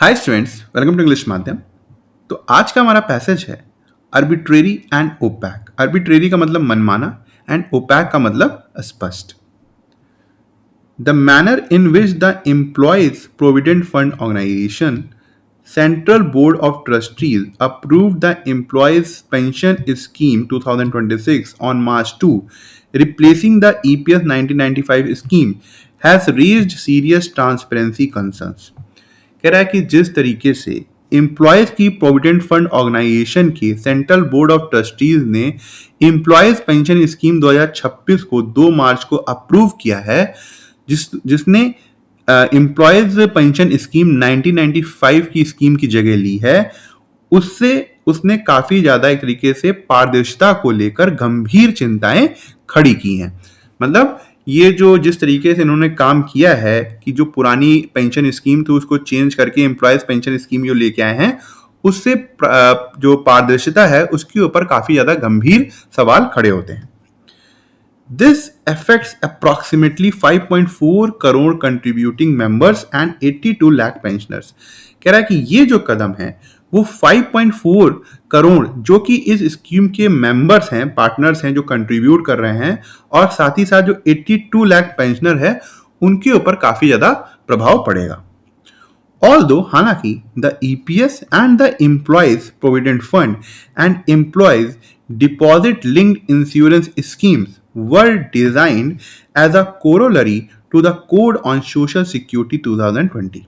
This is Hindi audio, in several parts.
Hi students, welcome to English माध्यम। तो आज का हमारा पैसेज है आर्बिट्रेरी एंड ओपैक। आर्बिट्रेरी का मतलब मनमाना एंड ओपैक का मतलब स्पष्ट। The manner in which the employees provident fund organisation central board of trustees approved the employees pension scheme 2026 on March 2, replacing the EPS 1995 scheme, has raised serious transparency concerns। कह रहा है कि जिस तरीके से एम्प्लॉयज की प्रोविडेंट फंड ऑर्गेनाइजेशन के सेंट्रल बोर्ड ऑफ ट्रस्टीज ने एम्प्लॉयज पेंशन स्कीम 2026 को 2 मार्च को अप्रूव किया है, जिसने एम्प्लॉयज पेंशन स्कीम 1995 की स्कीम की जगह ली है, उससे उसने काफी ज्यादा एक तरीके से पारदर्शिता को लेकर गंभीर चिंताएं खड़ी की हैं। मतलब ये जो जिस तरीके से इन्होंने काम किया है कि जो पुरानी पेंशन स्कीम थी उसको चेंज करके एम्प्लॉयज पेंशन स्कीम जो लेके आए हैं, उससे जो पारदर्शिता है उसके ऊपर काफी ज्यादा गंभीर सवाल खड़े होते हैं। This affects approximately 5.4 crore contributing members and 82 lakh pensioners। कह रहा है कि ये जो कदम है वो 5.4 करोड़ जो कि इस स्कीम के मेंबर्स हैं, पार्टनर्स हैं, जो कंट्रीब्यूट कर रहे हैं, और साथ ही साथ जो 82 लाख पेंशनर है उनके ऊपर काफी ज्यादा प्रभाव पड़ेगा। Although हालांकि the EPS and the Employees Provident Fund and Employees Deposit Linked Insurance Schemes were designed as a corollary to the Code on Social Security 2020।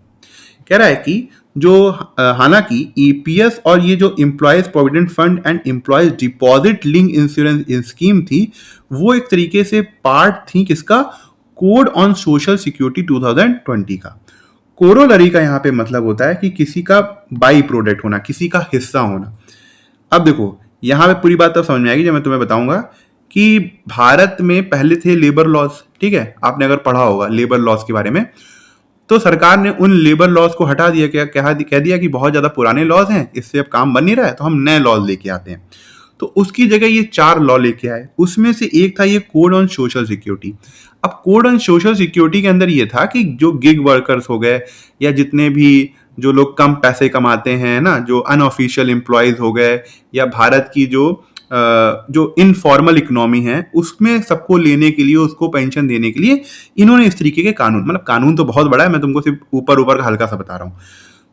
कह रहा है कि जो हालांकि ईपीएस और ये जो employees provident fund and employees deposit link insurance scheme थी, वो एक तरीके से पार्ट थी किसका? कोड ऑन सोशल सिक्योरिटी 2020 का। कोरोलरी का यहाँ पे मतलब होता है कि किसी का बाई प्रोडक्ट होना, किसी का हिस्सा होना। अब देखो यहाँ पे पूरी बात तो समझ में आएगी जब मैं तुम्हें बताऊंगा कि भारत में पहले थे लेबर लॉज। ठीक है, आपने अगर पढ़ा होगा लेबर लॉज के बारे में, तो सरकार ने उन लेबर लॉज को हटा दिया। कह दिया कि बहुत ज्यादा पुराने लॉज हैं, इससे अब काम बन नहीं रहा है, तो हम नए लॉज लेके आते हैं। तो उसकी जगह ये 4 लॉ लेके आए। उसमें से एक था ये कोड ऑन सोशल सिक्योरिटी। अब कोड ऑन सोशल सिक्योरिटी के अंदर ये था कि जो गिग वर्कर्स हो गए या जितने भी जो लोग कम पैसे कमाते हैं ना, जो अनऑफिशियल एम्प्लॉयज हो गए, या भारत की जो इनफॉर्मल इकोनॉमी है उसमें सबको लेने के लिए, उसको पेंशन देने के लिए इन्होंने इस तरीके के कानून, मतलब कानून तो बहुत बड़ा है, मैं तुमको सिर्फ ऊपर ऊपर का हल्का सा बता रहा हूँ।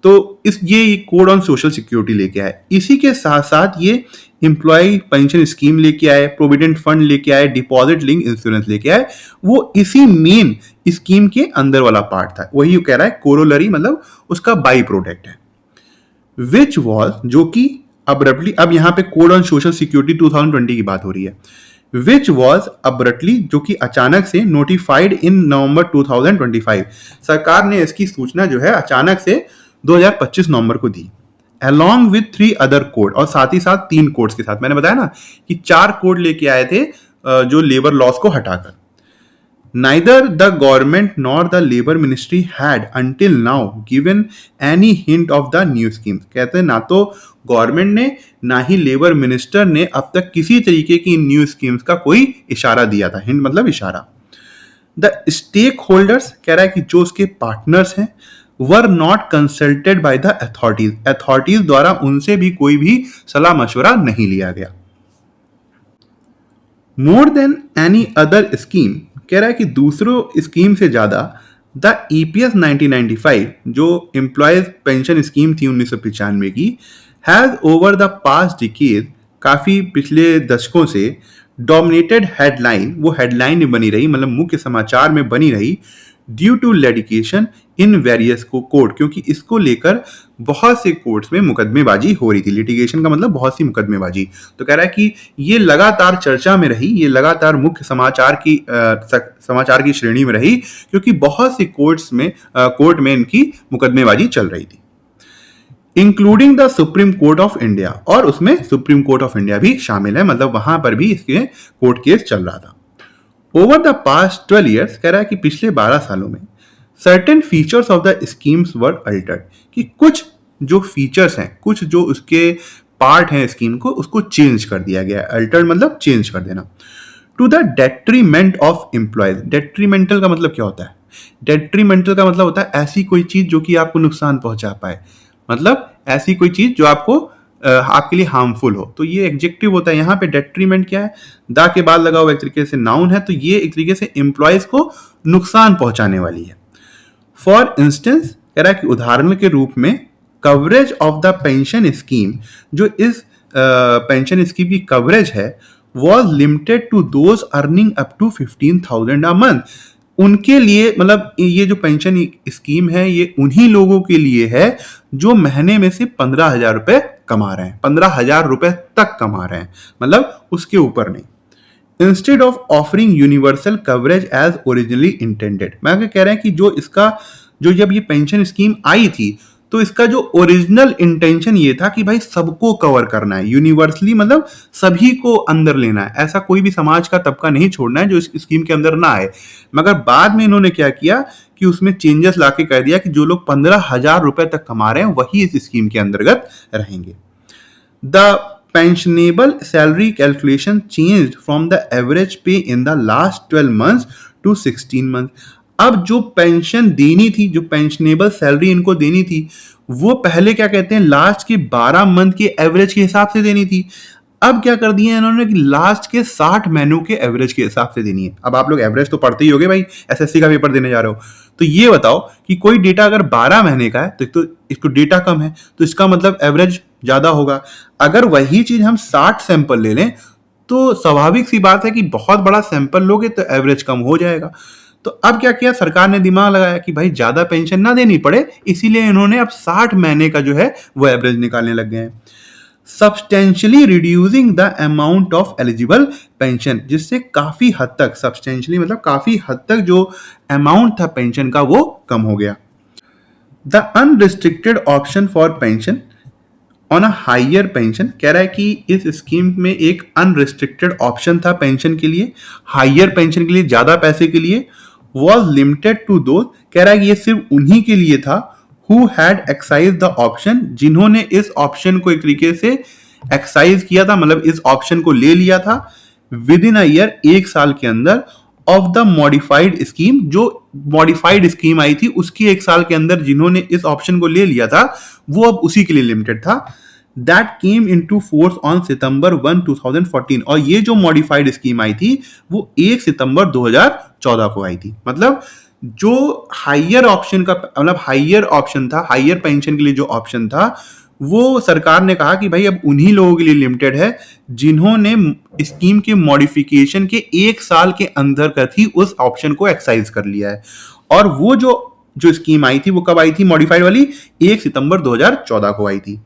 तो ये कोड ऑन सोशल सिक्योरिटी लेके आए। इसी के साथ साथ ये एम्प्लॉय पेंशन स्कीम लेके आए, प्रोविडेंट फंड लेके आए, डिपॉजिट लिंक इंश्योरेंस लेके आए। वो इसी मेन स्कीम के अंदर वाला पार्ट था। वही कह रहा है कोरोलरी, मतलब उसका बाई प्रोडक्ट है। विच वॉज, जो कि अब्रप्टली, अब यहाँ पे कोड ऑन सोशल सिक्योरिटी 2020 की बात हो रही है, विच वॉज अब्रप्टली, जो कि अचानक से नोटिफाइड इन नवंबर 2025। सरकार ने इसकी सूचना जो है अचानक से 2025 नवंबर को दी, अलॉन्ग विथ 3 अदर कोड, और साथ ही साथ 3 कोड्स के साथ। मैंने बताया ना कि 4 कोड लेके आए थे जो लेबर लॉस को हटाकर। Neither the government nor the labor ministry had until now given any hint of the new schemes। कहते हैं ना तो गवर्नमेंट ने ना ही लेबर मिनिस्टर ने अब तक किसी तरीके की न्यू स्कीम्स का कोई इशारा दिया था। हिंट मतलब इशारा। द स्टेक होल्डर्स, कह रहा है कि जो उसके पार्टनर्स हैं, were not consulted by the authorities. Authorities द्वारा उनसे भी कोई भी सलाह मशवरा नहीं लिया गया। More than any other scheme, कह रहा है कि दूसरों स्कीम से ज्यादा द ईपीएस 1995, जो एम्प्लॉयज पेंशन स्कीम थी 1995 की, has over the past decade, काफी पिछले दशकों से, डोमिनेटेड हेडलाइन, वो हेडलाइन में बनी रही, मतलब मुख्य समाचार में बनी रही, due to litigation in various court, क्योंकि इसको लेकर बहुत से कोर्ट्स में मुकदमेबाजी हो रही थी। लिटिगेशन का मतलब बहुत सी मुकदमेबाजी। तो कह रहा है कि ये लगातार चर्चा में रही, ये लगातार मुख्य समाचार की श्रेणी में रही, क्योंकि बहुत सी कोर्ट में इनकी मुकदमेबाजी चल रही थी, including the supreme court of India, और उसमें सुप्रीम कोर्ट ऑफ इंडिया भी शामिल है, मतलब वहां पर भी इसके कोर्ट केस चल रहा था। ओवर द पास्ट 12 ईयर्स, कह रहा है कि पिछले 12 सालों में certain features of the schemes were Altered, कि कुछ जो फीचर्स हैं, कुछ जो उसके पार्ट हैं स्कीम को, उसको चेंज कर दिया गया। अल्टर्ड मतलब चेंज कर देना। To the detriment of employees. Detrimental का मतलब क्या होता है? डेट्रीमेंटल का मतलब होता है ऐसी कोई चीज जो कि आपको नुकसान पहुंचा पाए, मतलब ऐसी कोई चीज जो आपको आपके लिए हार्मफुल हो। तो ये एडजेक्टिव होता है। यहाँ पे डेट्रीमेंट क्या है, दा के बाद लगा हुआ एक तरीके से नाउन है, तो ये एक तरीके से एम्प्लॉयज को नुकसान पहुंचाने वाली है। फॉर इंस्टेंस कह रहा है कि उदाहरण के रूप में coverage of the pension scheme, जो इस पेंशन स्कीम की कवरेज है, was limited to those earning up to 15,000 a month. उनके लिए मतलब ये जो पेंशन स्कीम है ये उन्हीं लोगों के लिए है जो महीने में से 15,000 रुपए कमा रहे हैं, 15,000 रुपए तक कमा रहे हैं, मतलब उसके ऊपर नहीं। Instead of offering universal coverage as originally intended, मैं कह रहे हैं कि जो इसका जो जब ये पेंशन स्कीम आई थी तो इसका जो ओरिजिनल इंटेंशन ये था कि भाई सबको कवर करना है, यूनिवर्सली मतलब सभी को अंदर लेना है, ऐसा कोई भी समाज का तबका नहीं छोड़ना है जो इस स्कीम के अंदर ना आए। मगर बाद में इन्होंने क्या किया कि उसमें चेंजेस लाके कह दिया कि जो लोग 15,000 रुपए तक कमा रहे हैं वही इस स्कीम के अंतर्गत रहेंगे। The pensionable salary calculation changed from the average pay in the last 12 months to 16 months। अब जो पेंशन देनी थी, जो पेंशनेबल सैलरी इनको देनी थी, वो पहले क्या कहते हैं लास्ट के 12 मंथ के एवरेज के हिसाब से देनी थी। अब क्या कर दिया इन्होंने कि लास्ट के 60 महीनों के एवरेज के हिसाब से देनी है। अब आप लोग एवरेज तो पढ़ते ही होगे भाई, एसएससी का पेपर देने जा रहे हो, तो ये बताओ कि कोई डेटा अगर 12 महीने का है तो इसको डेटा कम है तो इसका मतलब एवरेज ज्यादा होगा। अगर वही चीज हम 60 सैंपल ले लें तो स्वाभाविक सी बात है कि बहुत बड़ा सैंपल लोगे तो एवरेज कम हो जाएगा। तो अब क्या किया सरकार ने, दिमाग लगाया कि भाई ज्यादा पेंशन ना देनी पड़े, इसीलिए इन्होंने अब 60 महीने का जो है वो एवरेज निकालने लग गए हैं। Substantially reducing the amount of eligible pension, जिससे काफी हद तक, सब्सटेंशियली मतलब काफी हद तक जो अमाउंट था पेंशन का वो कम हो गया। The unrestricted option for pension on a higher pension, कह रहा है कि इस स्कीम में एक अनरिस्ट्रिक्टेड ऑप्शन था पेंशन के लिए, हायर पेंशन के लिए, ज्यादा पैसे के लिए, वॉज लिमिटेड टू दो, कह रहा है कि ये सिर्फ उन्हीं के लिए था who had excise the option, जिन्होंने इस ऑप्शन को एक तरीके से एक्साइज किया था, मतलब इस ऑप्शन को ले लिया था विद इन अ ईयर, एक साल के अंदर, ऑफ द मॉडिफाइड स्कीम, जो मॉडिफाइड स्कीम आई थी उसकी एक साल के अंदर जिन्होंने इस ऑप्शन को ले लिया था वो अब उसी के लिए लिमिटेड था। That came into force on सितंबर 1, 2014, और ये जो मॉडिफाइड स्कीम आई थी वो 1 सितंबर 2014 को आई थी। मतलब जो हायर ऑप्शन का मतलब हायर ऑप्शन था, हायर पेंशन के लिए जो ऑप्शन था वो सरकार ने कहा कि भाई अब उन्हीं लोगों के लिए लिमिटेड है जिन्होंने स्कीम के मॉडिफिकेशन के एक साल के अंतर्गत ही उस ऑप्शन को एक्साइज कर लिया है। और वो जो स्कीम आई थी वो कब आई थी मॉडिफाइड वाली, 1 सितंबर 2014 को आई थी।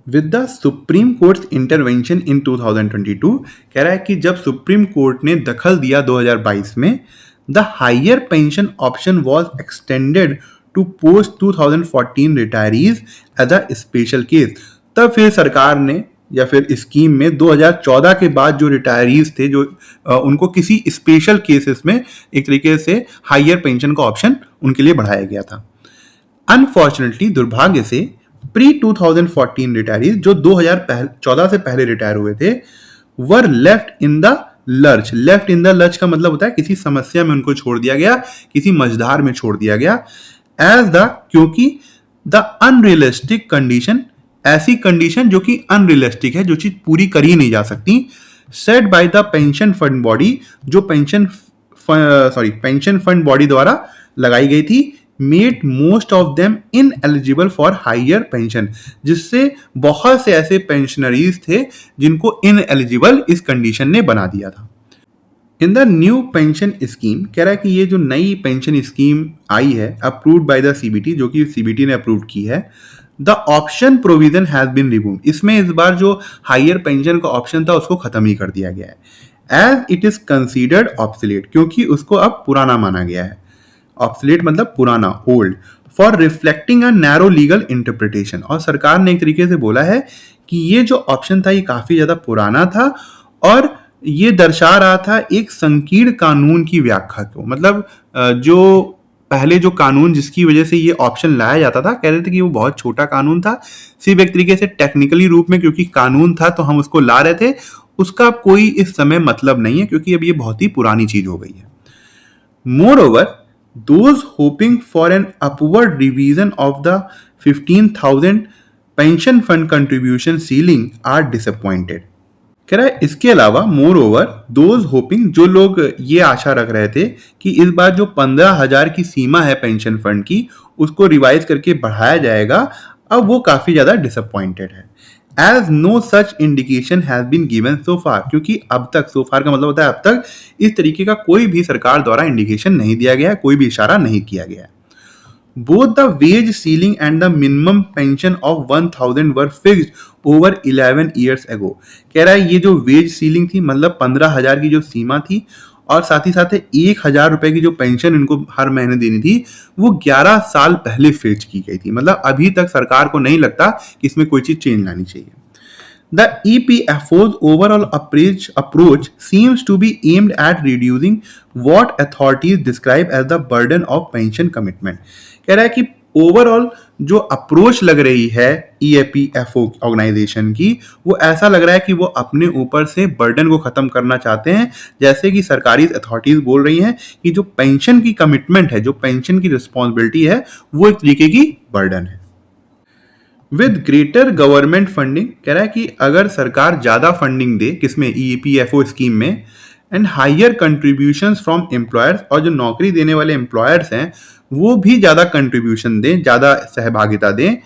With the supreme court intervention इन 2022, कह रहा है कि जब सुप्रीम कोर्ट ने दखल दिया 2022 में, the higher pension option was extended to post 2014 retirees as a special case. तब फिर सरकार ने या फिर स्कीम में 2014 के बाद जो रिटायरीज थे जो उनको किसी स्पेशल केसेस में एक तरीके से हायर पेंशन का ऑप्शन उनके लिए बढ़ाया गया था। अनफॉर्चुनेटली, दुर्भाग्य से, प्री 2014 रिटायरीज जो 2014 से पहले रिटायर हुए थे were left in the lurch. Left in the lurch का मतलब होता है किसी समस्या में उनको छोड़ दिया गया, किसी मझधार में छोड़ दिया गया। एज द, क्योंकि द अनरियलिस्टिक कंडीशन, ऐसी कंडीशन जो कि अनरियलिस्टिक है, जो चीज पूरी करी नहीं जा सकती, set by the pension fund body, जो पेंशन फंड बॉडी द्वारा लगाई गई थी, made most of them ineligible for higher pension, जिससे बहुत से ऐसे पेंशनरीज थे जिनको इन एलिजिबल इस कंडीशन ने बना दिया था। In the new pension scheme, कह रहा है कि ये जो नई पेंशन स्कीम आई है अप्रूव्ड बाय द सीबीटी, जो कि सीबीटी ने अप्रूव की है, the option provision has been remove, इसमें इस बार जो हायर पेंशन का ऑप्शन था उसको खत्म ही कर दिया गया है। As it is considered obsolete, क्योंकि उसको अब पुराना माना गया है। ऑब्सोलेट मतलब पुराना, old, for reflecting a narrow legal interpretation. और सरकार ने एक तरीके से बोला है कि ये जो ऑप्शन था ये काफी ज्यादा पुराना था और ये दर्शा रहा था एक संकीर्ण कानून की व्याख्या को। मतलब जो पहले जो कानून जिसकी वजह से ये ऑप्शन लाया जाता था, कह रहे थे कि वो बहुत छोटा कानून था, सिर्फ एक तरीके से टेक्निकली रूप में क्योंकि कानून था तो हम उसको ला रहे थे, उसका कोई इस समय मतलब नहीं है क्योंकि अब ये बहुत ही पुरानी चीज हो गई है। Moreover, those hoping for an upward revision of the 15,000 pension fund contribution ceiling are disappointed. कह रहा है इसके अलावा मोर ओवर दोज होपिंग, जो लोग ये आशा रख रहे थे कि इस बार जो 15,000 की सीमा है पेंशन फंड की उसको रिवाइज करके बढ़ाया जाएगा, अब वो काफी ज्यादा डिसअपॉइंटेड है. As no such indication has been given so far, क्योंकि अब तक, सो फार का मतलब होता है अब तक, इस तरीके का कोई भी सरकार द्वारा इंडिकेशन नहीं दिया गया है, कोई भी इशारा नहीं किया गया है. Both the wage ceiling and the minimum pension of 1,000 were fixed over 11 years ago. कह रहा है ये जो वेज सीलिंग थी, मतलब 15,000 की जो सीमा थी, और साथ ही साथ 1,000 रुपए की जो पेंशन इनको हर महीने देनी थी, वो 11 साल पहले फिक्स की गई थी. मतलब अभी तक सरकार को नहीं लगता कि इसमें कोई चीज चेंज लानी चाहिए. The EPFO's overall approach seems to be aimed at reducing what authorities describe as the burden of pension commitment. कह रहा है कि ओवरऑल जो अप्रोच लग रही है EPFO ऑर्गेनाइजेशन की, वो ऐसा लग रहा है कि वो अपने ऊपर से बर्डन को खत्म करना चाहते हैं. जैसे कि सरकारी अथॉरिटीज बोल रही हैं कि जो पेंशन की कमिटमेंट है, जो पेंशन की रिस्पॉन्सिबिलिटी है, वो एक तरीके की बर्डन है. विद ग्रेटर गवर्नमेंट फंडिंग, कह रहा है कि अगर सरकार ज्यादा फंडिंग दे किसमें, EPFO स्कीम में, and higher contributions from employers, और जो नौकरी देने वाले एम्प्लॉयर्स हैं वो भी ज्यादा कंट्रीब्यूशन दें, ज्यादा सहभागिता दें,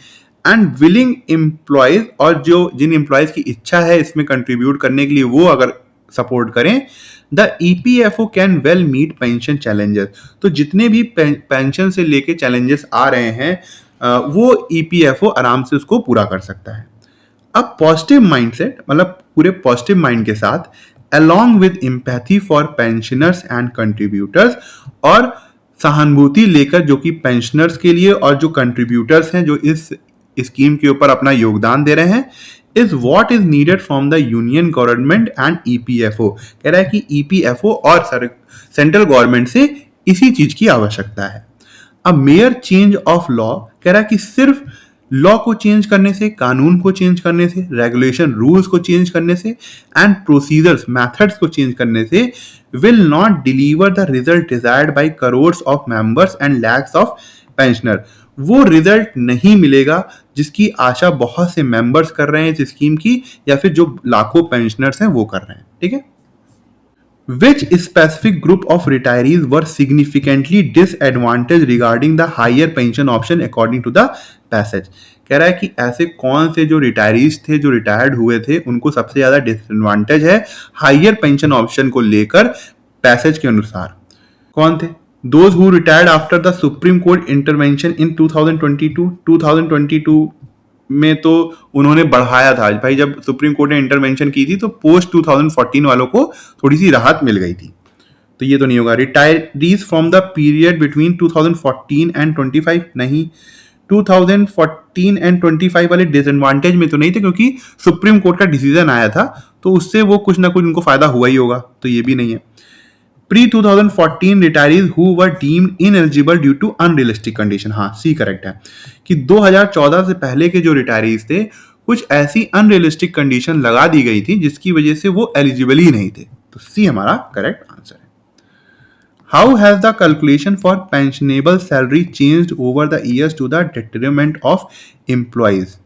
एंड विलिंग एम्प्लॉयज, और जो जिन एम्प्लॉयज की इच्छा है इसमें कंट्रीब्यूट करने के लिए वो अगर सपोर्ट करें, the EPFO can well meet pension challenges. तो जितने भी पेंशन से लेके चैलेंजेस आ रहे हैं वो EPFO आराम से उसको पूरा कर सकता है. अब पॉजिटिव माइंडसेट, मतलब पूरे पॉजिटिव माइंड के साथ, along with empathy for pensioners and contributors, और सहानुभूति लेकर जो कि पेंशनर्स के लिए और जो कंट्रीब्यूटर्स हैं जो इस स्कीम के ऊपर अपना योगदान दे रहे हैं, is what is needed from the union government and EPFO. कह रहा है कि EPFO और सेंट्रल गवर्नमेंट से इसी चीज की आवश्यकता है. अब मेयर चेंज ऑफ लॉ, कह रहा है कि सिर्फ लॉ को चेंज करने से, कानून को चेंज करने से, रेगुलेशन रूल्स को चेंज करने से, एंड प्रोसीजर्स मेथड्स को चेंज करने से will not deliver the result desired by crores of members and lakhs of pensioner. वो रिजल्ट नहीं मिलेगा जिसकी आशा बहुत से मेंबर्स कर रहे हैं इस स्कीम की, या फिर जो लाखों पेंशनर्स हैं वो कर रहे हैं. ठीक है. Which specific group of retirees were significantly disadvantaged regarding the higher pension option according to the passage. कह रहा है कि ऐसे कौन से जो रिटायरीज थे, जो रिटायर्ड हुए थे, उनको सबसे ज्यादा डिसएडवांटेज है हाइयर पेंशन ऑप्शन को लेकर पैसेज के अनुसार. कौन थे? Those who retired after the Supreme Court intervention in 2022 में तो उन्होंने बढ़ाया था भाई, जब सुप्रीम कोर्ट ने इंटरवेंशन की थी तो पोस्ट 2014 वालों को थोड़ी सी राहत मिल गई थी, तो ये तो नहीं होगा. Retirees from the period between 2014 and 25, नहीं, 2014 एंड 25 वाले डिसएडवांटेज में तो नहीं थे क्योंकि सुप्रीम कोर्ट का डिसीजन आया था, तो उससे वो कुछ ना कुछ उनको फायदा हुआ ही होगा, तो ये भी नहीं है. Pre 2014 retirees who were deemed ineligible due to unrealistic condition. हाँ, सी करेक्ट है कि 2014 से पहले के जो रिटायरीज थे कुछ ऐसी अनरियलिस्टिक कंडीशन लगा दी गई थी जिसकी वजह से वो एलिजिबल ही नहीं थे, तो सी हमारा करेक्ट आंसर है. How has the calculation for pensionable salary changed over the years to the detriment of employees.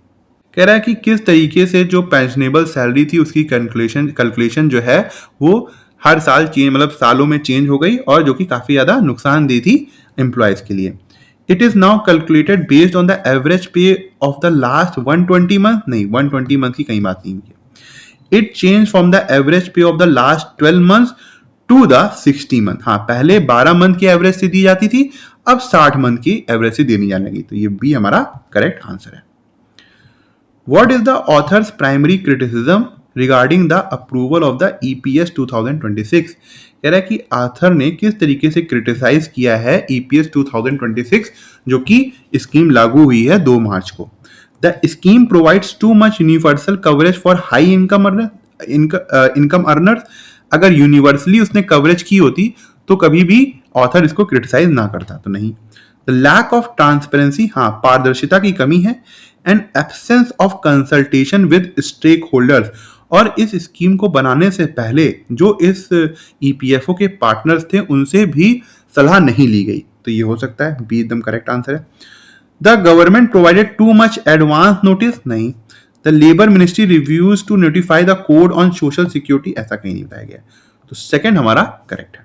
कह रहा है कि किस तरीके से जो पेंशनेबल सैलरी थी उसकी कैलकुलेशन जो है वो हर साल चेंज, मतलब सालों में चेंज हो गई, और जो कि काफी ज्यादा नुकसानदेह थी एम्प्लॉयज के लिए. It is now calculated based on the average pay of the last 120 month, नहीं 120 मंथ की कहीं बात नहीं हुई. It change from the average pay of the last 12 month to the 60 month. हाँ, पहले 12 मंथ की एवरेज से दी जाती थी, अब 60 मंथ की एवरेज से देनी जाने लगी, तो ये भी हमारा करेक्ट आंसर है. What is the author's primary criticism regarding the approval of the EPS 2026? कह रहा है कि आथर ने किस तरीके से क्रिटिसाइज किया है EPS 2026 जो कि स्कीम लागू हुई है 2 मार्च को. The scheme provides too much universal coverage for high income earners. अगर यूनिवर्सली उसने कवरेज की होती तो कभी भी ऑथर इसको क्रिटिसाइज ना करता, तो नहीं. The lack of transparency, हाँ, पारदर्शिता की कमी है, and absence of consultation with stakeholders, और इस स्कीम को बनाने से पहले जो इस EPFO के पार्टनर्स थे उनसे भी सलाह नहीं ली गई। तो ये हो सकता है, बी एकदम करेक्ट आंसर है। The government provided too much advance notice, नहीं। The labour ministry reviews to notify the code on social security, ऐसा कहीं नहीं बताया गया। तो सेकंड हमारा करेक्ट है।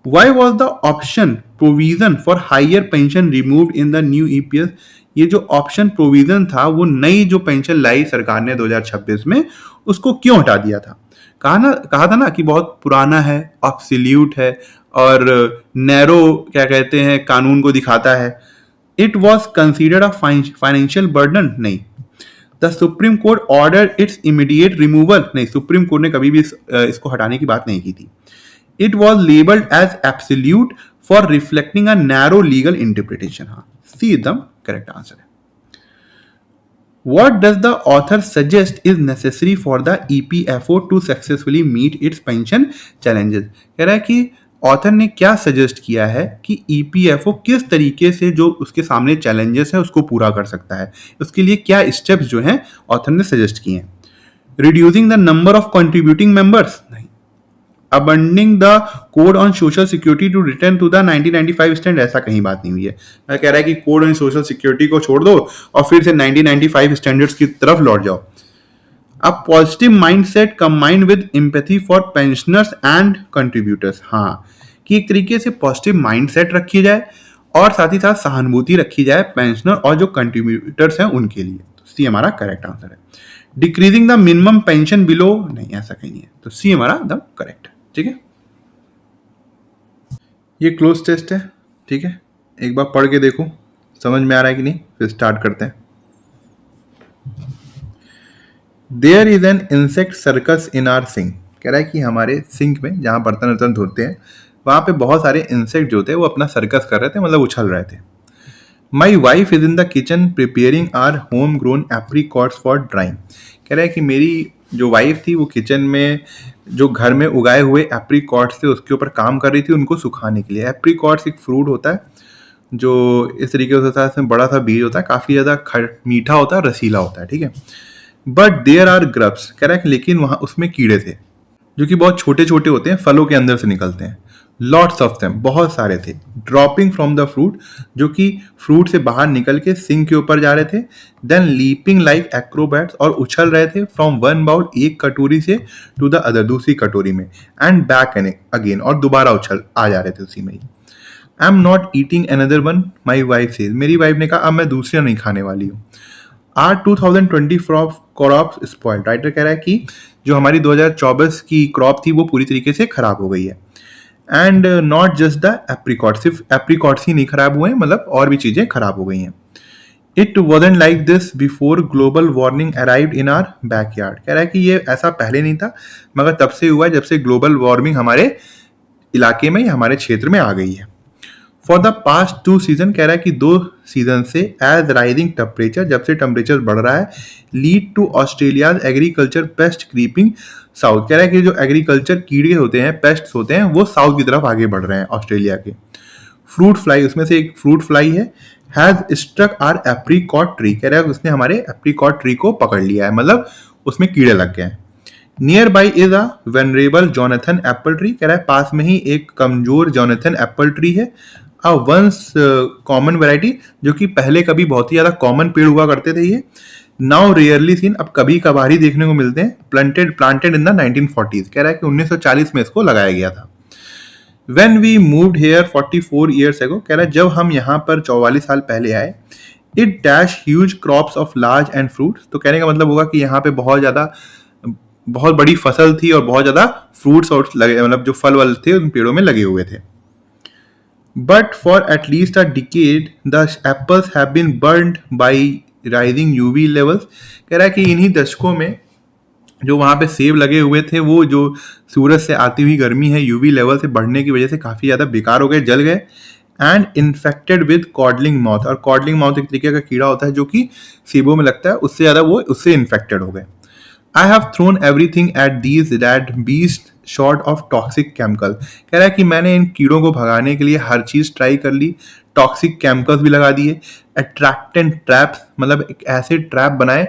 Why was the option provision for higher pension removed in the new EPS? ये जो ऑप्शन प्रोविजन था वो नई जो पेंशन लाई सरकार ने 2026 में, उसको क्यों हटा दिया था? कहा था ना कि बहुत पुराना है, ऑब्सोल्यूट है और नैरो क्या कहते हैं कानून को दिखाता है। It was considered a financial burden, नहीं। The supreme court order its immediate removal, नहीं, सुप्रीम कोर्ट ने कभी भी इसको हटाने की बात नहीं की थी। It was labeled as absolute for reflecting a narrow legal interpretation. हाँ, C एकदम correct answer है। What does the author suggest is necessary for the EPFO to successfully meet its pension challenges? कह रहा है कि ऑथर ने क्या सजेस्ट किया है कि EPFO किस तरीके से जो उसके सामने चैलेंजेस है उसको पूरा कर सकता है, उसके लिए क्या स्टेप्स जो हैं ऑथर ने सजेस्ट किए हैं। Reducing the number of contributing members, नहीं। Abandoning the code on social security to return to the 1995 stand, ऐसा कहीं बात नहीं हुई है। मैं कह रहा है कि कोड ऑन सोशल सिक्योरिटी को छोड़ दो और फिर से 1995 स्टैंडर्ड्स की तरफ लौट जाओ। A positive mindset combined with empathy for pensioners and contributors, हाँ, कि एक तरीके से पॉजिटिव माइंडसेट रखी जाए और साथ ही साथ सहानुभूति रखी जाए पेंशनर और जो कंट्रीब्यूटर्स हैं उनके लिए। तो सी हमारा करेक्ट आंसर है। Decreasing the minimum pension below, नहीं, ऐसा कहीं नहीं है। तो सी हमारा एकदम करेक्ट है। ठीक है, ये क्लोज टेस्ट है। ठीक है, एक बार पढ़ के देखो समझ में आ रहा है कि नहीं, फिर स्टार्ट करते हैं। There is an insect circus in our sink, कह रहा है कि हमारे सिंक में जहां बर्तन वर्तन धोते हैं वहां पे बहुत सारे इंसेक्ट जो थे वो अपना सर्कस कर रहे थे, मतलब उछल रहे थे। My wife is in the kitchen preparing our home grown apricots for drying, कह रहा है कि मेरी जो वाइफ थी वो किचन में जो घर में उगाए हुए एप्रीकॉट्स थे उसके ऊपर काम कर रही थी उनको सुखाने के लिए। एप्रीकॉट्स एक फ्रूट होता है जो इस तरीके से होता है, इसमें बड़ा सा बीज होता है, काफ़ी ज़्यादा मीठा होता है, रसीला होता है। ठीक है, बट देयर आर ग्रब्स, कह रहा है कि लेकिन वहाँ उसमें कीड़े थे जो कि बहुत छोटे छोटे होते हैं, फलों के अंदर से निकलते हैं। लॉट्स ऑफ देम, बहुत सारे थे। ड्रॉपिंग फ्रॉम द फ्रूट, जो कि फ्रूट से बाहर निकल के सिंक के ऊपर जा रहे थे। देन लीपिंग लाइक एक्रोबैट्स, और उछल रहे थे फ्रॉम वन बाउल, एक कटोरी से, टू द अदर, दूसरी कटोरी में, एंड बैक एंड अगेन, और दोबारा उछल आ जा रहे थे उसी में ही। I am not eating another one, my wife says, मेरी वाइफ ने कहा अब मैं दूसरा नहीं खाने वाली हूँ। आर 2020 क्रॉप स्पॉइल्ड, राइटर कह रहा है कि जो हमारी 2024 की क्रॉप थी वो पूरी तरीके से खराब हो गई है। And not just the apricot, सिर्फ एप्रीकॉट्स ही नहीं खराब हुए हैं, मतलब और भी चीजें खराब हो गई हैं। It wasn't like this before global warming arrived in our backyard, कह रहा है कि ये ऐसा पहले नहीं था मगर तब से हुआ है जब से ग्लोबल वार्मिंग हमारे इलाके में, हमारे क्षेत्र में आ गई है। फॉर द पास्ट 2 सीजन, कह रहा है कि 2 सीजन से एज राइजिंग टेम्परेचर, जब से टेम्परेचर बढ़ रहा है, lead to Australia agriculture pest creeping south, कह रहा है कि जो एग्रीकल्चर कीड़े होते हैं, पेस्ट होते हैं, वो साउथ की तरफ आगे बढ़ रहे हैं ऑस्ट्रेलिया के। फ्रूट फ्लाई, उसमें से एक फ्रूट फ्लाई है, has struck our apricot tree, कह रहा है उसने हमारे एप्रीकॉट ट्री को पकड़ लिया है, मतलब उसमें कीड़े लग गए हैं। Near by is a venerable Jonathan Apple tree, कह रहा है पास में ही एक कमजोर जॉनथन एप्पल ट्री है। अ वंस कॉमन वैरायटी, जो कि पहले कभी बहुत ही ज्यादा कॉमन पेड़ हुआ करते थे, ये नाउ रेयरली सीन, अब कभी कभार ही देखने को मिलते हैं। प्लांटेड इन द 1940s, कह रहा है कि 1940 में इसको लगाया गया था। When we moved here 44 years ago, कह रहा है जब हम यहाँ पर 44 साल पहले आए, it dash huge crops of large and fruits, तो कहने का मतलब होगा कि यहाँ पे बहुत बड़ी फसल थी और बहुत ज्यादा फ्रूट्स और लगे, मतलब जो फल वल थे उन पेड़ों में लगे हुए थे। But for at least a decade the apples have been burned by rising UV levels, कह रहा है कि इन्हीं दशकों में जो वहाँ पे सेब लगे हुए थे वो जो सूरज से आती हुई गर्मी है, यूवी लेवल से बढ़ने की वजह से काफ़ी ज़्यादा बेकार हो गए, जल गए। And infected with codling moth, और कॉडलिंग मॉथ एक तरीके का कीड़ा होता है जो कि सेबों में लगता है, उससे ज़्यादा वो उससे इन्फेक्टेड हो गए। I have thrown everything at these that beast short of toxic chemical, कह रहा है कि मैंने इन कीड़ों को भगाने के लिए हर चीज़ ट्राई कर ली, टॉक्सिक केमिकल्स भी लगा दिए। अट्रैक्टेंट ट्रैप्स, मतलब एक ऐसे ट्रैप बनाए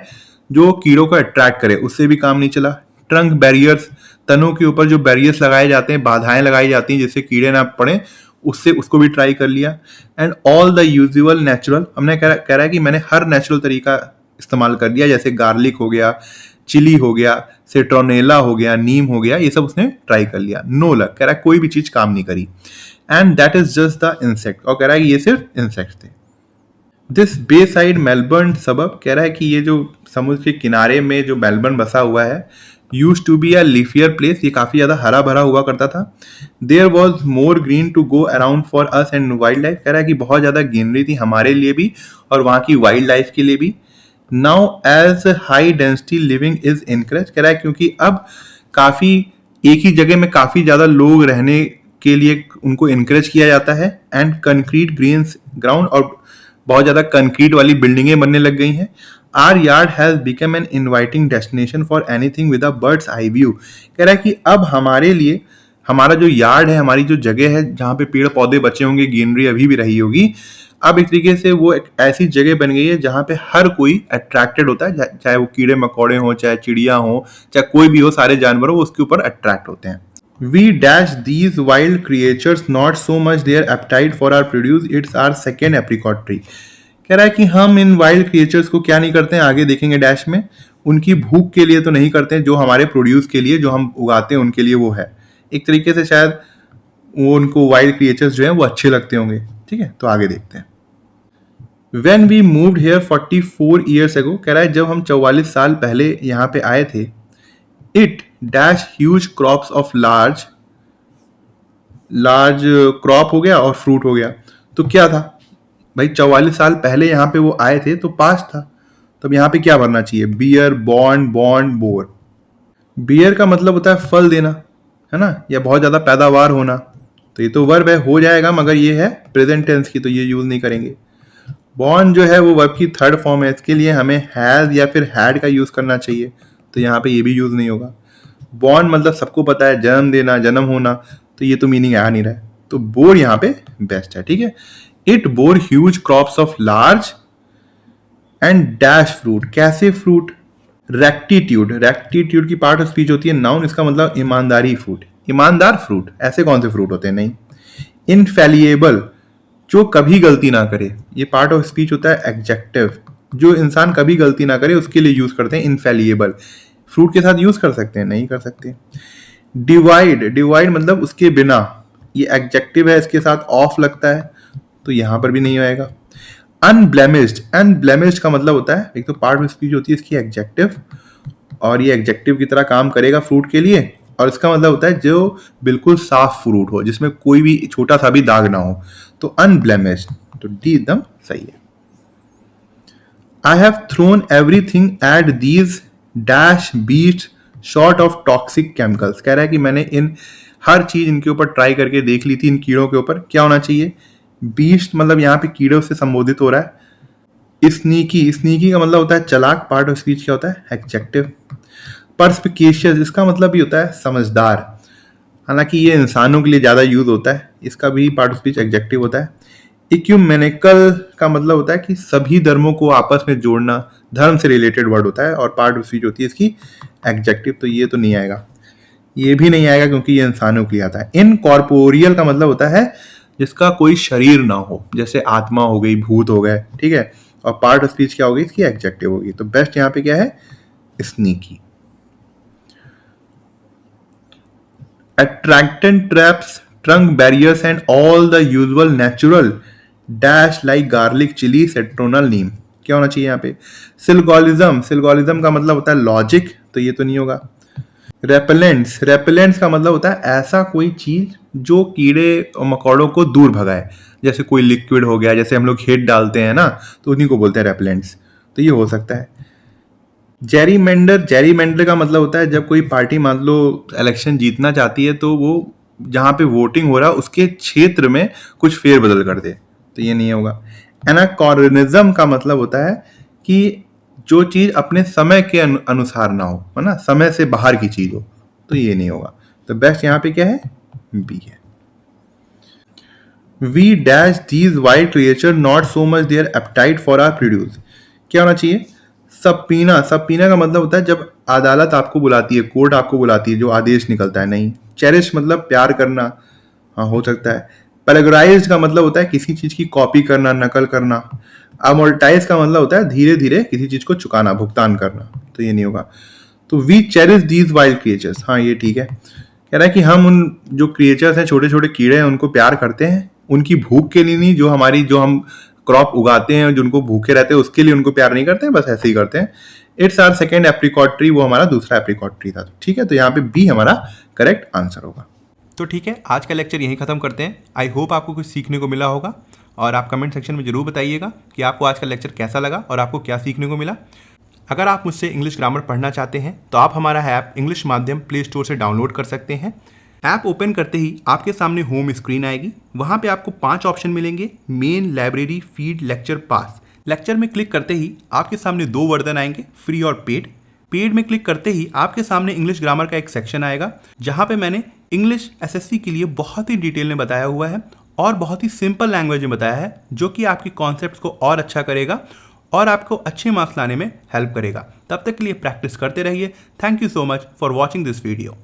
जो कीड़ों को अट्रैक्ट करे, उससे भी काम नहीं चला। ट्रंक बैरियर्स, तनों के ऊपर जो बैरियर्स लगाए जाते हैं, बाधाएं लगाई जाती हैं जिससे कीड़े ना पड़े, उससे उसको भी ट्राई कर लिया। And all the usual natural, हमने कह रहा है कि मैंने हर नेचुरल तरीका इस्तेमाल कर दिया, जैसे गार्लिक हो गया, चिली हो गया, सिट्रोनेला हो गया, नीम हो गया, ये सब उसने ट्राई कर लिया। नो लक, कह रहा है कोई भी चीज काम नहीं करी। And that is just the insect, और कह रहा है कि ये सिर्फ इंसेक्ट थे। दिस बे साइड मेलबर्न सबब, कह रहा है कि ये जो समुद्र के किनारे में जो मेलबर्न बसा हुआ है, use to be a leafier place, ये काफी ज्यादा हरा भरा हुआ करता था। There was more green to go around for us and wildlife, कह रहा है कि बहुत ज्यादा ग्रीनरी थी हमारे लिए भी और वहां की वाइल्ड लाइफ के लिए भी। Now as high density living is increase, कह रहा है क्योंकि अब काफी एक ही जगह में काफी ज्यादा लोग रहने के लिए उनको इनक्रेज किया जाता है। एंड कंक्रीट ग्रीन ग्राउंड, और बहुत ज्यादा कंक्रीट वाली बिल्डिंगें बनने लग गई हैं। Our yard has become an inviting destination for anything with a bird's eye view, कह रहा है कि अब हमारे लिए हमारा जो यार्ड है, हमारी जो जगह है जहाँ पे पेड़ पौधे बचे होंगे, ग्रीनरी अभी भी रही होगी, अब एक तरीके से वो एक ऐसी जगह बन गई है जहाँ पे हर कोई अट्रैक्टेड होता है, चाहे वो कीड़े मकोड़े हों, चाहे चिड़िया हो, चाहे कोई भी हो, सारे जानवर हो, उसके ऊपर अट्रैक्ट होते हैं। We dash these wild creatures not so much their appetite for our produce, it's our second apricot tree, कह रहा है कि हम इन वाइल्ड क्रिएचर्स को क्या नहीं करते हैं, आगे देखेंगे डैश में, उनकी भूख के लिए तो नहीं करते हैं, जो हमारे प्रोड्यूस के लिए, जो हम उगाते हैं उनके लिए वो है। एक तरीके से शायद वो उनको वाइल्ड क्रिएचर्स जो है वो अच्छे लगते होंगे। ठीक है, तो आगे देखते हैं। When we moved here 44 years ago, कह रहा है जब हम 44 साल पहले यहाँ पे आए थे, it dash huge crops of large crop हो गया और फ्रूट हो गया। तो क्या था भाई, 44 साल पहले यहाँ पे वो आए थे तो पास्ट था, तब यहाँ पे क्या भरना चाहिए, bear, bond, bond, bore. Bear का मतलब होता है फल देना, है ना, या बहुत ज्यादा पैदावार होना, तो ये तो वर्ब है, हो जाएगा, मगर ये है प्रेजेंट टेंस की, तो ये यूज नहीं करेंगे। बॉन्ड जो है वो वर्ब की थर्ड फॉर्म है, इसके लिए हमें हैज या फिर हैड का यूज करना चाहिए, तो यहाँ पे ये भी यूज नहीं होगा। बॉन्ड मतलब सबको पता है जन्म देना, जन्म होना, तो ये तो मीनिंग आ नहीं रहा है, तो बोर यहाँ पे बेस्ट है। ठीक है, it bore huge crops of large and dash fruit, कैसे फ्रूट, रेक्टिट्यूड, रेक्टिट्यूड की पार्ट ऑफ स्पीच होती है नाउन, इसका मतलब ईमानदारी फ्रूट, ईमानदार फ्रूट, ऐसे कौन से फ्रूट होते हैं, नहीं। इनफेलिएबल, जो कभी गलती ना करे, ये पार्ट ऑफ स्पीच होता है एडजेक्टिव, जो इंसान कभी गलती ना करे उसके लिए यूज करते हैं इनफेलिएबल। फ्रूट के साथ यूज कर सकते हैं, नहीं कर सकते। डिवाइड, डिवाइड मतलब उसके बिना, ये एडजेक्टिव है, इसके साथ ऑफ लगता है, तो यहां पर भी नहीं आएगा। अनब्लेमिश्ड, अनब्लेमिश्ड का मतलब होता है, एक तो पार्ट ऑफ स्पीच होती है इसकी एडजेक्टिव, और ये एडजेक्टिव की तरह काम करेगा फ्रूट के लिए, और इसका मतलब होता है जो बिल्कुल साफ फ्रूट हो, जिसमें कोई भी छोटा सा भी दाग ना हो, तो अनब्लेमिश्ड, तो डी एकदम सही है। I have thrown everything at these dash beast short of toxic chemicals, कह रहा है कि मैंने इन हर चीज इनके ऊपर ट्राई करके देख ली थी, इन कीड़ों के ऊपर क्या होना चाहिए, बीस्ट मतलब यहाँ पे कीड़ों से संबोधित हो रहा है। स्नीकी, स्नीकी का मतलब होता है चालाक, पार्ट ऑफ स्पीच क्या होता है एडजेक्टिव। परस्पिकेशियस, इसका मतलब भी होता है समझदार, हालांकि ये इंसानों के लिए ज्यादा यूज होता है, इसका भी पार्ट ऑफ स्पीच एडजेक्टिव होता है। इक्यूमेनिकल का मतलब होता है कि सभी धर्मों को आपस में जोड़ना, धर्म से रिलेटेड वर्ड होता है, और पार्ट ऑफ स्पीच होती है इसकी एडजेक्टिव, तो ये तो नहीं आएगा, ये भी नहीं आएगा क्योंकि ये इंसानों के लिए आता है। इनकॉर्पोरियल का मतलब होता है जिसका कोई शरीर ना हो, जैसे आत्मा हो गई, भूत हो गए, ठीक है, और पार्ट ऑफ स्पीच क्या होगी इसकी एडजेक्टिव होगी, तो बेस्ट यहाँ पे क्या है, sneaky. Attractant traps, trunk barriers and all the usual natural dash like garlic, chili, citronal, neem, क्या होना चाहिए यहाँ पे, सिल्गोलिज्म, सिल्गोलिज्म का मतलब होता है लॉजिक, तो ये तो नहीं होगा। रेपेलेंट्स, रेपेलेंट्स का मतलब होता है ऐसा कोई चीज जो कीड़े और मकोड़ों को दूर भगाए, जैसे कोई लिक्विड हो गया, जैसे हम लोग हेट डालते हैं ना, तो उन्हीं को बोलते हैं रेपेलेंट्स, तो ये हो सकता है। जेरीमेंडर, जेरीमेंडर का मतलब होता है जब कोई पार्टी मान लो इलेक्शन जीतना चाहती है तो वो जहां पे वोटिंग हो रहा है उसके क्षेत्र में कुछ फेरबदल कर दे, तो ये नहीं होगा। एनाकॉर्निज्म का मतलब होता है कि जो चीज अपने समय के अनुसार ना हो, है ना, समय से बाहर की चीज हो, तो ये नहीं होगा, तो बेस्ट यहाँ पे क्या है, बी है। We dash these wild creature not so much their appetite for our produce, क्या होना चाहिए, सबपीना, सबपीना का मतलब होता है जब अदालत आपको बुलाती है, कोर्ट आपको बुलाती है, जो आदेश निकलता है, नहीं। चेरिश मतलब प्यार करना, हाँ हो सकता है। प्लेगराइज्ड का मतलब होता है किसी चीज की कॉपी करना, नकल करना। अमोर्टाइज का मतलब होता है धीरे धीरे किसी चीज को चुकाना, भुगतान करना, तो ये नहीं होगा। तो we cherish these wild creatures, हाँ ये ठीक है। कह रहा है कि हम उन जो क्रिएचर्स हैं, छोटे छोटे कीड़े हैं, उनको प्यार करते हैं, उनकी भूख के लिए नहीं, जो हम क्रॉप उगाते हैं, जिनको भूखे रहते हैं उसके लिए उनको प्यार नहीं करते हैं, बस ऐसे ही करते हैं। It's our second apricot tree, वो हमारा दूसरा एप्रिकॉट ट्री था। ठीक है, तो यहाँ पे बी हमारा करेक्ट आंसर होगा। तो ठीक है, आज का लेक्चर यहीं ख़त्म करते हैं। आई होप आपको कुछ सीखने को मिला होगा, और आप कमेंट सेक्शन में ज़रूर बताइएगा कि आपको आज का लेक्चर कैसा लगा और आपको क्या सीखने को मिला। अगर आप मुझसे इंग्लिश ग्रामर पढ़ना चाहते हैं तो आप हमारा ऐप इंग्लिश माध्यम प्ले स्टोर से डाउनलोड कर सकते हैं। ऐप ओपन करते ही आपके सामने होम स्क्रीन आएगी, वहाँ पे आपको 5 ऑप्शन मिलेंगे: मेन, लाइब्रेरी, फीड, लेक्चर, पास। लेक्चर में क्लिक करते ही आपके सामने 2 वर्जन आएंगे, फ्री और पेड। पेड में क्लिक करते ही आपके सामने इंग्लिश ग्रामर का एक सेक्शन आएगा, जहाँ पे मैंने इंग्लिश एसएससी के लिए बहुत ही डिटेल में बताया हुआ है और बहुत ही सिंपल लैंग्वेज में बताया है, जो कि आपके कॉन्सेप्ट्स को और अच्छा करेगा और आपको अच्छे मार्क्स लाने में हेल्प करेगा। तब तक के लिए प्रैक्टिस करते रहिए। Thank you so much for watching this video.